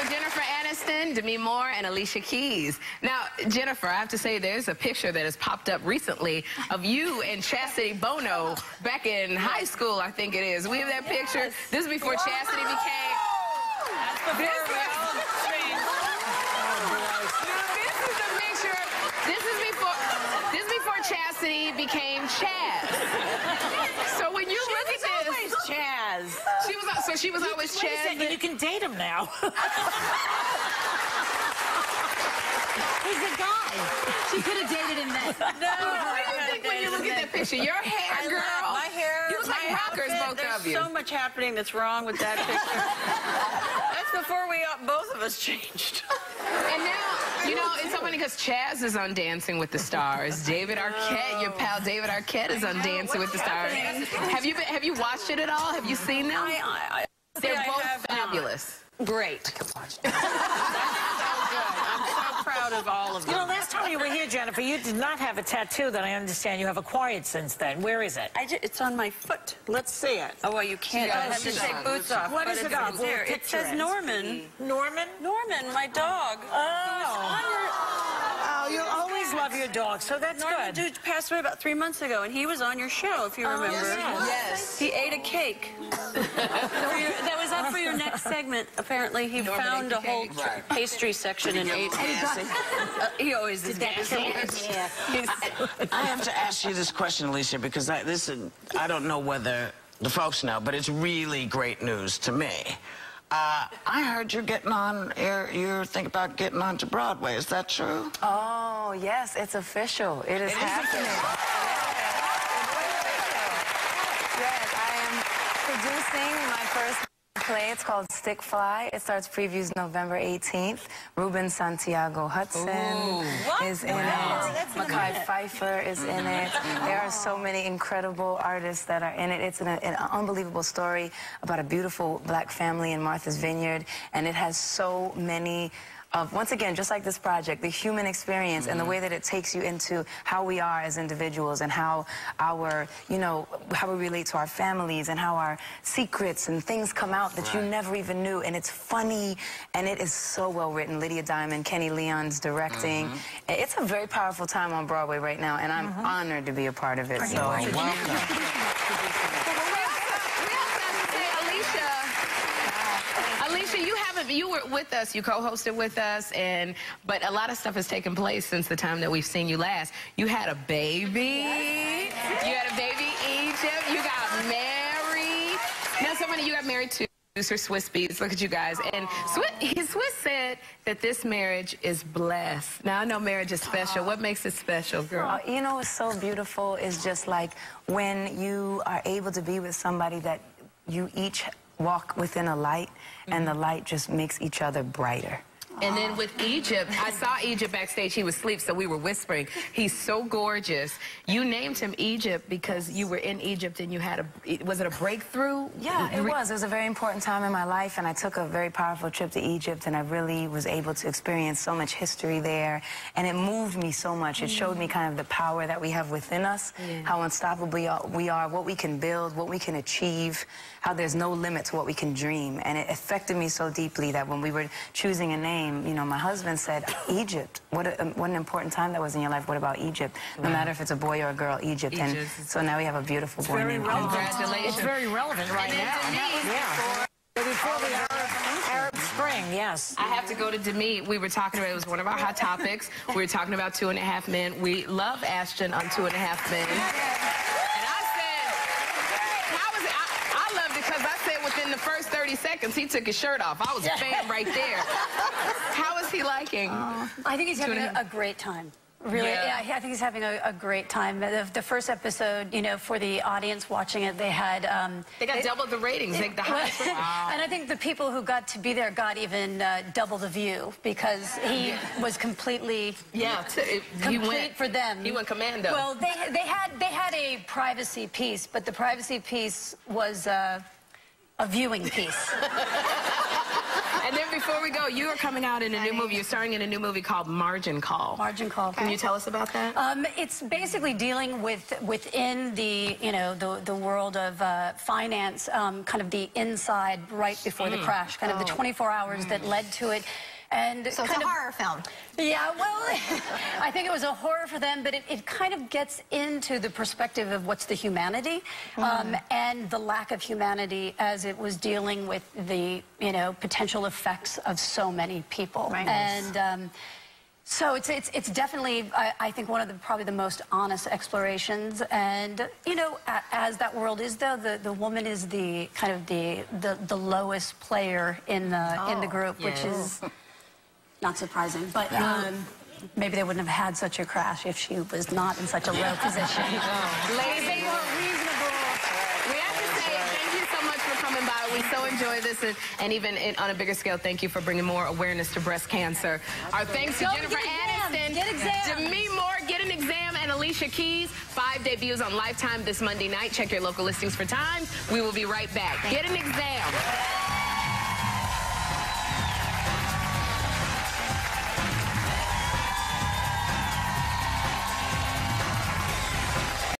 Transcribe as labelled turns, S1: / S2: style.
S1: with Jennifer Aniston, Demi Moore, and Alicia Keys. Now, Jennifer, I have to say there's a picture that has popped up recently of you and Chastity Bono back in high school, I think it is. We have that picture. This is before Chastity became...
S2: That's before
S1: This is a picture. This is before Chastity became Chaz. So when you look at this...
S2: always Chaz.
S1: She was always Chaz.
S2: You can date him now. He's a guy.
S3: She could have dated him then.
S1: No, what do you think when you look at that picture? Your hair, girl.
S4: My hair.
S1: You look like rockers, both of you.
S4: There's so much happening that's wrong with that picture. That's before both of us changed.
S1: And now, you know, it's so funny because Chaz is on Dancing with the Stars. David Arquette, your pal David Arquette is on Dancing with the Stars. Have you watched it at all? Have you seen them? They're both fabulous.
S4: Great. I'm so proud of all of them.
S2: You know, last time you were here, Jennifer, you did not have a tattoo that I understand you have acquired since then. Where is it?
S4: It's on my foot.
S2: Let's see it.
S4: Oh, well, you can't. I have to take boots off.
S2: What is it on?
S4: There. It says Norman.
S2: Norman?
S4: Norman, my dog.
S2: Oh, you always love your dog, so that's
S4: Norman
S2: good.
S4: Dude passed away about 3 months ago, and he was on your show, if you remember.
S1: Yes.
S4: He ate a cake. That was up for your next segment. Apparently, he found a whole pastry section and ate it. He always did that.
S5: I have to ask you this question, Alicia, because I don't know whether the folks know, but it's really great news to me. I heard you're getting on, you're thinking about getting onto Broadway. Is that true?
S6: Oh, yes, it's official. It is happening. Yes, I am producing my first play. It's called Stick Fly. It starts previews November 18th. Ruben Santiago Hudson is in it. Mekhi Phifer is in it. There are so many incredible artists that are in it. It's an unbelievable story about a beautiful black family in Martha's Vineyard, and it has so many once again, just like this project, the human experience and the way that it takes you into how we are as individuals and how our, how we relate to our families and how our secrets and things come out that you never even knew. And it's funny, and it is so well written. Lydia Diamond, Kenny Leon's directing. It's a very powerful time on Broadway right now, and I'm honored to be a part of it. So
S5: Welcome.
S1: Alicia, you were with us, you co-hosted with us, but a lot of stuff has taken place since the time that we've seen you last. You had a baby. You had a baby, Egypt. You got married. Now, somebody you got married to. Producer Swiss Beats, look at you guys. And Swiss said that this marriage is blessed. Now, I know marriage is special. What makes it special, girl?
S6: You know what's so beautiful is just like when you are able to be with somebody that you each walk within a light, and the light just makes each other brighter.
S1: And then with Egypt, I saw Egypt backstage. He was asleep, so we were whispering. He's so gorgeous. You named him Egypt because you were in Egypt and you had was it a breakthrough?
S6: Yeah, it was. It was a very important time in my life, and I took a very powerful trip to Egypt, and I really was able to experience so much history there, and it moved me so much. It showed me kind of the power that we have within us, how unstoppable we are, what we can build, what we can achieve, how there's no limit to what we can dream. And it affected me so deeply that when we were choosing a name, my husband said, Egypt. What an important time that was in your life. What about Egypt? No matter if it's a boy or a girl, Egypt. And so now we have a beautiful boy named Egypt.
S1: Congratulations.
S2: It's very relevant right now. Before the Arab Spring, yes.
S1: I have to go to Demi. We were talking about, it was one of our hot topics. We were talking about 2.5 Men. We love Ashton on 2.5 Men. Within the first 30 seconds, he took his shirt off. I was a fan right there. How is he liking?
S3: I think he's having a great time. Really, yeah, I think he's having a great time. The first episode, for the audience watching it, they had...
S1: they got double the ratings. The highest.
S3: And I think the people who got to be there got even double the view because he was completely...
S1: Complete
S3: for them.
S1: He went commando.
S3: Well, they had a privacy piece, but the privacy piece was... a viewing piece.
S1: And then before we go, you are coming out in a new movie. You're starring in a new movie called Margin Call.
S3: Margin Call.
S1: Can you tell us about that?
S3: It's basically dealing within the, the world of finance, kind of the inside right before the crash, kind of the 24 hours that led to it. And
S7: so it's a horror film.
S3: Yeah, well, I think it was a horror for them, but it kind of gets into the perspective of what's the humanity and the lack of humanity as it was dealing with the, potential effects of so many people.
S7: Right.
S3: And so it's definitely, I think, one of probably the most honest explorations. And, as that world is, though, the woman is the kind of the lowest player in the group, which is not surprising, but maybe they wouldn't have had such a crash if she was not in such a low position.
S1: Ladies, they were reasonable. We have to say thank you so much for coming by. We so enjoy this, and even on a bigger scale, thank you for bringing more awareness to breast cancer. Our thanks to Jennifer Aniston, Demi Moore, Get an Exam, and Alicia Keys. 5 debuts on Lifetime this Monday night. Check your local listings for times. We will be right back. Get an Exam.